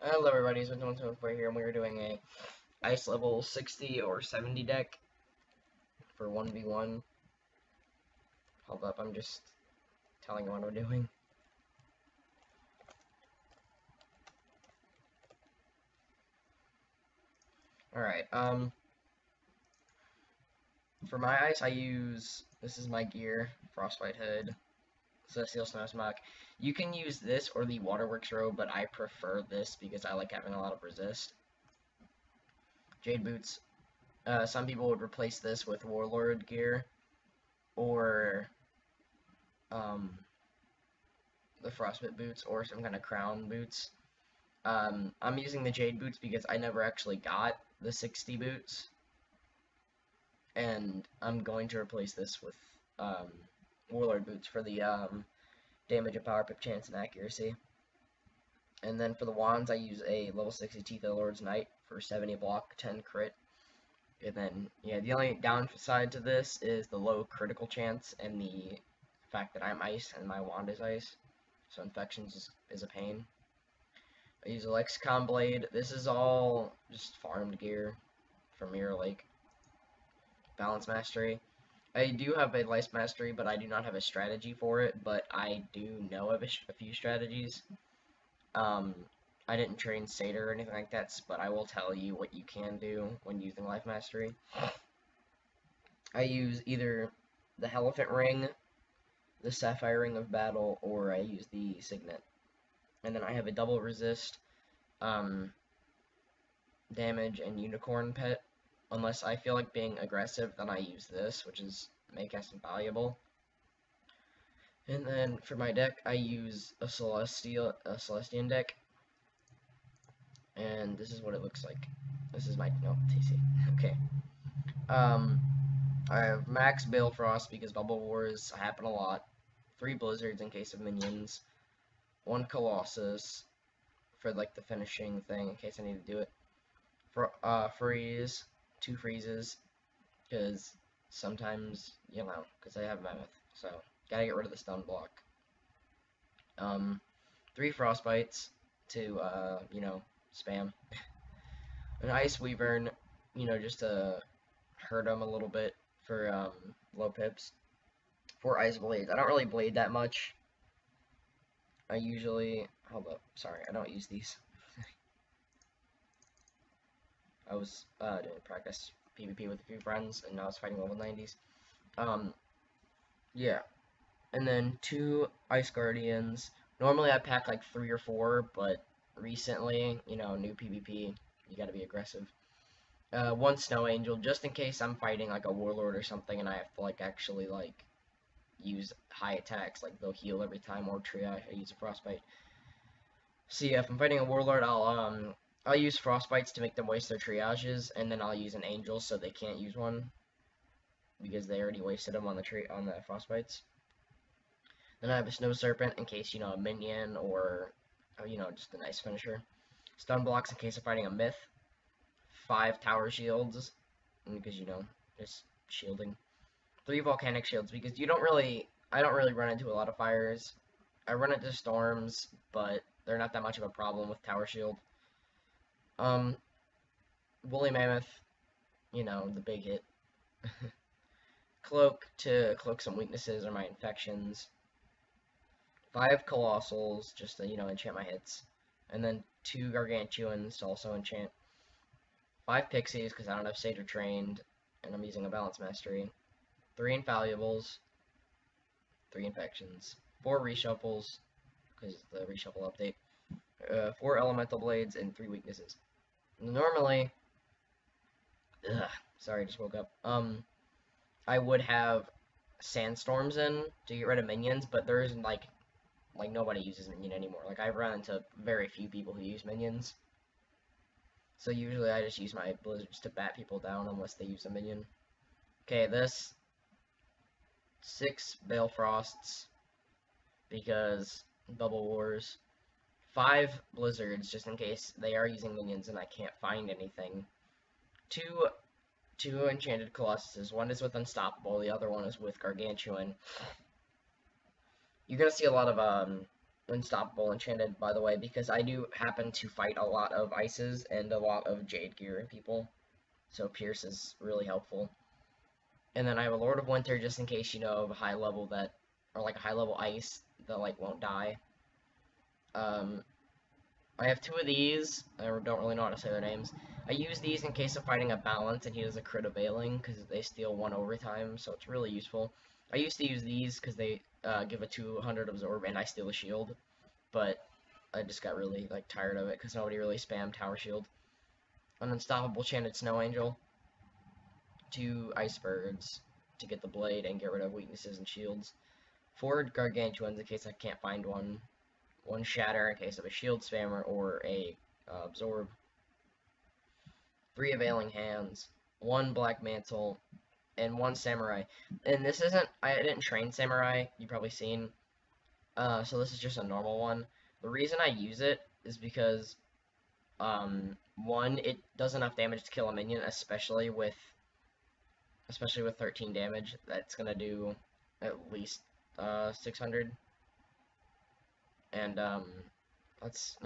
Hello everybody, it's Wizard101 here, and we're doing a ice level 60 or 70 deck for 1v1. Hold up, I'm just telling you what we're doing. Alright, for my ice I use, this is my gear, Frostbite Hood, Celestial Snow Smock. You can use this or the Waterworks robe, but I prefer this because I like having a lot of resist. Jade Boots. Some people would replace this with Warlord gear, or the Frostbite boots, or some kind of crown boots. I'm using the Jade boots because I never actually got the 60 boots, and I'm going to replace this with Warlord boots for the damage and power pip chance and accuracy. And then for the wands, I use a level 60 Teeth of the Lord's Knight for 70 block, 10 crit. And then, yeah, the only downside to this is the low critical chance and the fact that I'm ice and my wand is ice. So infections is a pain. I use a Lexicon Blade. This is all just farmed gear from Mirror Lake. Balance Mastery. I do have a Lice Mastery, but I do not have a strategy for it, but I do know of a few strategies. I didn't train Satyr or anything like that, but I will tell you what you can do when using Life Mastery. I use either the Elephant Ring, the Sapphire Ring of Battle, or I use the Signet. And then I have a double resist, damage, and Unicorn Pet. Unless I feel like being aggressive, then I use this, which is make us invaluable. And then for my deck, I use a Celestian deck. And this is what it looks like. This is my, no, TC. Okay. I have Max Balefrost because Bubble Wars happen a lot. 3 Blizzards in case of minions. 1 Colossus for like the finishing thing in case I need to do it. For Freeze, 2 Freezes, because sometimes, you know, because I have Mammoth, so gotta get rid of the stun block. 3 Frostbites to, you know, spam. An Ice Wyvern, you know, just to hurt them a little bit for low pips. 4 Ice Blades. I don't really blade that much. I usually, hold up, sorry, I don't use these. I was doing practice PvP with a few friends, and I was fighting level 90s. Yeah. And then 2 Ice Guardians. Normally I pack like 3 or 4, but recently, you know, new PvP, you gotta be aggressive. 1 Snow Angel, just in case I'm fighting like a Warlord or something, and I have to like actually like use high attacks, like they'll heal every time, or triage. I use a Frostbite. See, if I'm fighting a Warlord, I'll use Frostbites to make them waste their triages, and then I'll use an Angel so they can't use one because they already wasted them on the Frostbites. Then I have a Snow Serpent in case, you know, a minion or you know, just a nice finisher. Stun blocks in case I'm fighting a Myth. 5 Tower Shields because, you know, just shielding. 3 Volcanic Shields because I don't really run into a lot of fires. I run into storms, but they're not that much of a problem with Tower Shield. Woolly Mammoth, you know, the big hit. Cloak to cloak some weaknesses or my infections. 5 Colossals, just to, you know, enchant my hits. And then 2 Gargantuans to also enchant. 5 Pixies, because I don't have Satyr trained, and I'm using a Balance Mastery. 3 Infallibles. 3 Infections. 4 Reshuffles, because the Reshuffle update. 4 Elemental Blades, and 3 Weaknesses. Normally, sorry, I just woke up. I would have Sandstorms in to get rid of minions, but there isn't like nobody uses minion anymore. Like I've run into very few people who use minions. So usually I just use my blizzards to bat people down unless they use a minion. Okay, this 6 Balefrosts because Bubble Wars. 5 blizzards just in case they are using minions and I can't find anything. 2 enchanted colossuses. One is with Unstoppable, the other one is with Gargantuan. You're gonna see a lot of unstoppable enchanted, by the way, because I do happen to fight a lot of ices and a lot of jade gear people, so Pierce is really helpful. And then I have a Lord of Winter just in case you know of a high level that, or like a high level ice that like won't die. I have two of these. I don't really know how to say their names. I use these in case of fighting a balance and he does a crit availing because they steal 1 overtime, so it's really useful. I used to use these because they give a 200 absorb and I steal a shield, but I just got really like tired of it because nobody really spammed Tower Shield. An Unstoppable Enchanted Snow Angel, 2 Icebergs to get the blade and get rid of weaknesses and shields, 4 Gargantuans in case I can't find one, 1 Shatter in case of a shield spammer or a absorb, 3 Availing Hands, 1 Black Mantle, and 1 Samurai. And this isn't, I didn't train Samurai, you've probably seen, so this is just a normal one. The reason I use it is because, 1, it does enough damage to kill a minion, especially with 13 damage. That's gonna do at least 600. And it's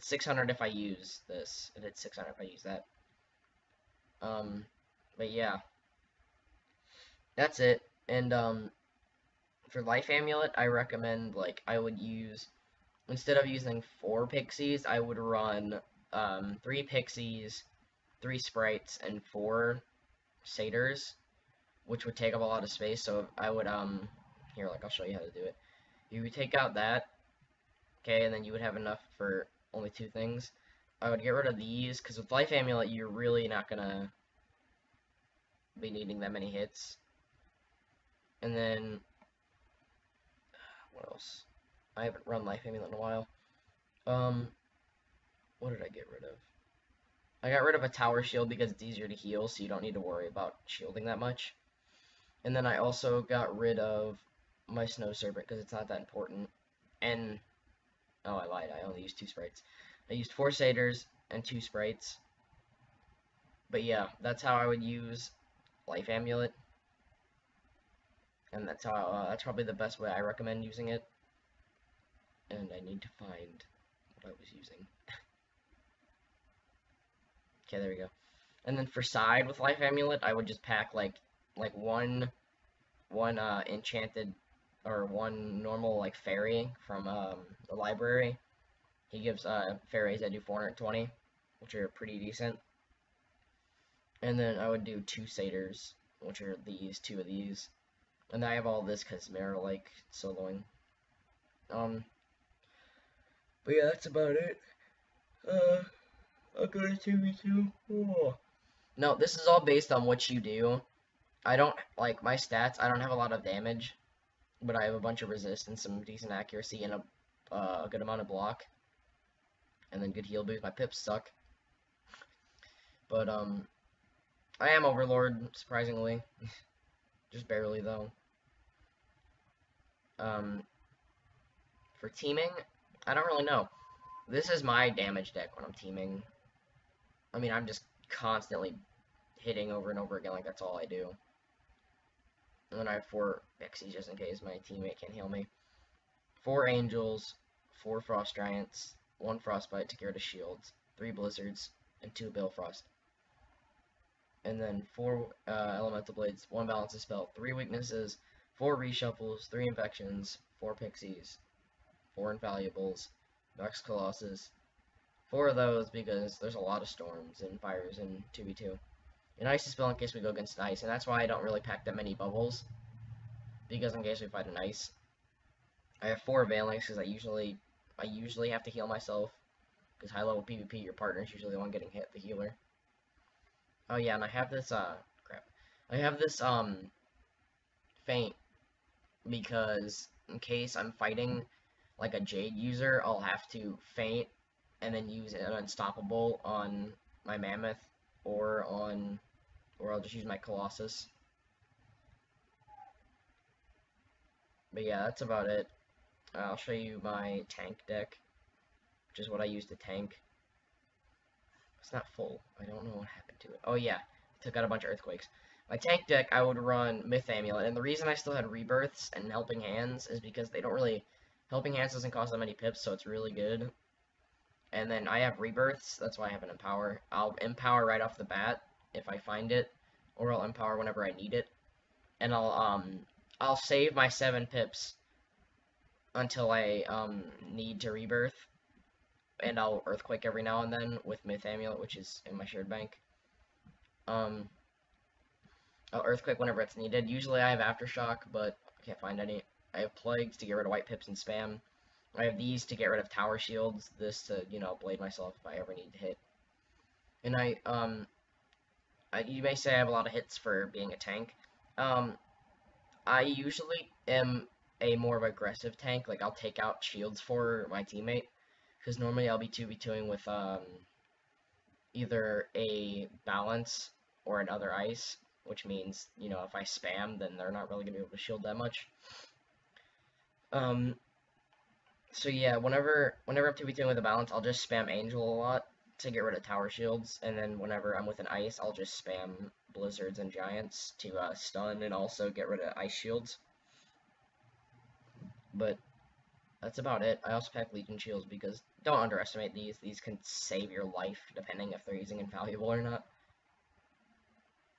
600 if I use this. And it's 600 if I use that. But yeah, that's it. And for Life Amulet, I recommend, like, I would use, instead of using 4 pixies, I would run 3 pixies, 3 sprites, and 4 satyrs, which would take up a lot of space. So I would here, like, I'll show you how to do it. You would take out that, okay, and then you would have enough for only 2 things. I would get rid of these because with Life Amulet, you're really not gonna be needing that many hits. And then what else? I haven't run Life Amulet in a while. What did I get rid of? I got rid of a Tower Shield because it's easier to heal, so you don't need to worry about shielding that much. And then I also got rid of my Snow Serpent because it's not that important. And, oh, I lied, I only used 2 sprites. I used 4 satyrs and 2 sprites. But yeah, that's how I would use Life Amulet. And that's how, that's probably the best way I recommend using it. And I need to find what I was using. Okay, there we go. And then for side with Life Amulet, I would just pack like one enchanted or 1 normal like fairy from the library. He gives fairies that do 420, which are pretty decent. And then I would do 2 satyrs, which are these, 2 of these. And I have all this because Mara like soloing. But yeah, that's about it. I'll go to 2v2. Oh. No, this is all based on what you do. I don't, like, my stats, I don't have a lot of damage, but I have a bunch of resist and some decent accuracy and a good amount of block. And then good heal boost. My pips suck. But, I am Overlord, surprisingly. Just barely, though. For teaming, I don't really know. This is my damage deck when I'm teaming. I mean, I'm just constantly hitting over and over again, like that's all I do. And then I have 4 pixies just in case my teammate can't heal me. 4 angels, 4 frost giants, 1 frostbite to get rid of shields, 3 blizzards, and 2 Balefrost. And then 4 elemental blades, 1 balance of spell, 3 weaknesses, 4 reshuffles, 3 infections, 4 pixies, 4 infallibles, Vex Colossus. 4 of those because there's a lot of storms and fires in 2v2. An ice spell in case we go against ice, and that's why I don't really pack that many bubbles, because in case we fight an ice. I have 4 Availings because I usually have to heal myself, because high level PvP, your partner's usually the one getting hit, the healer. Oh yeah, and I have this, crap. I have this, feint, because in case I'm fighting, like, a Jade user, I'll have to feint, and then use an Unstoppable on my Mammoth, or I'll just use my Colossus. But yeah, that's about it. I'll show you my tank deck, which is what I use to tank. It's not full. I don't know what happened to it. Oh yeah, I took out a bunch of earthquakes. My tank deck, I would run Myth Amulet, and the reason I still had Rebirths and Helping Hands is because they don't really Helping Hands doesn't cost that many pips, so it's really good. And then I have rebirths, that's why I have an empower. I'll empower right off the bat if I find it, or I'll empower whenever I need it. And I'll save my 7 pips until I need to rebirth. And I'll earthquake every now and then with Myth Amulet, which is in my shared bank. I'll earthquake whenever it's needed. Usually I have aftershock, but I can't find any. I have plagues to get rid of white pips and spam. I have these to get rid of tower shields. This to, you know, blade myself if I ever need to hit. And you may say I have a lot of hits for being a tank. I usually am a more of aggressive tank. Like, I'll take out shields for my teammate. Because normally I'll be 2v2ing with, either a balance or another ice. Which means, you know, if I spam, then they're not really going to be able to shield that much. So yeah, whenever I'm 2v2ing with a balance, I'll just spam Angel a lot to get rid of tower shields, and then whenever I'm with an ice, I'll just spam Blizzards and Giants to stun and also get rid of ice shields. But that's about it. I also pack Legion shields because don't underestimate these. These can save your life depending if they're using Invaluable or not.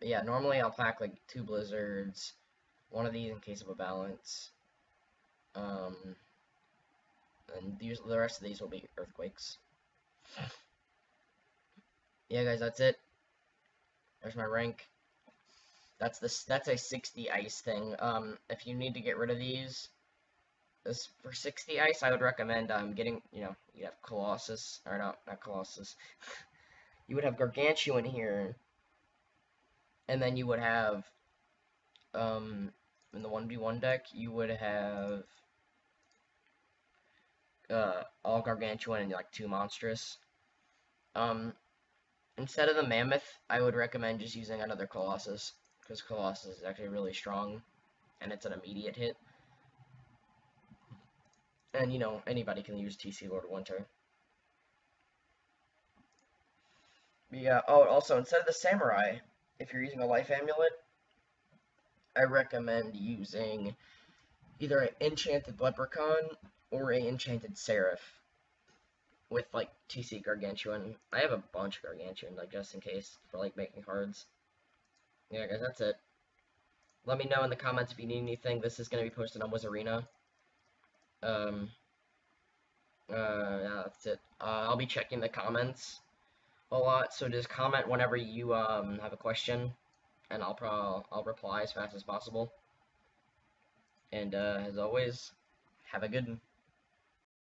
But yeah, normally I'll pack like 2 Blizzards, 1 of these in case of a balance. And the rest of these will be earthquakes. Yeah, guys, that's it. There's my rank. That's a 60 ice thing. If you need to get rid of these, for 60 ice, I would recommend getting, you know, you have Colossus, or no, not Colossus. You would have Gargantuan here, and then you would have in the 1v1 deck, you would have all Gargantuan and like 2 Monstrous. Instead of the Mammoth, I would recommend just using another Colossus, because Colossus is actually really strong, and it's an immediate hit. And, you know, anybody can use TC Lord of Winter. But yeah, oh, also, instead of the Samurai, if you're using a Life Amulet, I recommend using either an Enchanted Leprechaun or an Enchanted Seraph with, like, TC Gargantuan. I have a bunch of Gargantuan, like, just in case, for, like, making cards. Yeah, guys, that's it. Let me know in the comments if you need anything. This is going to be posted on Wizard101. Yeah, that's it. I'll be checking the comments a lot, so just comment whenever you, have a question, and I'll reply as fast as possible. And, as always, have a good one.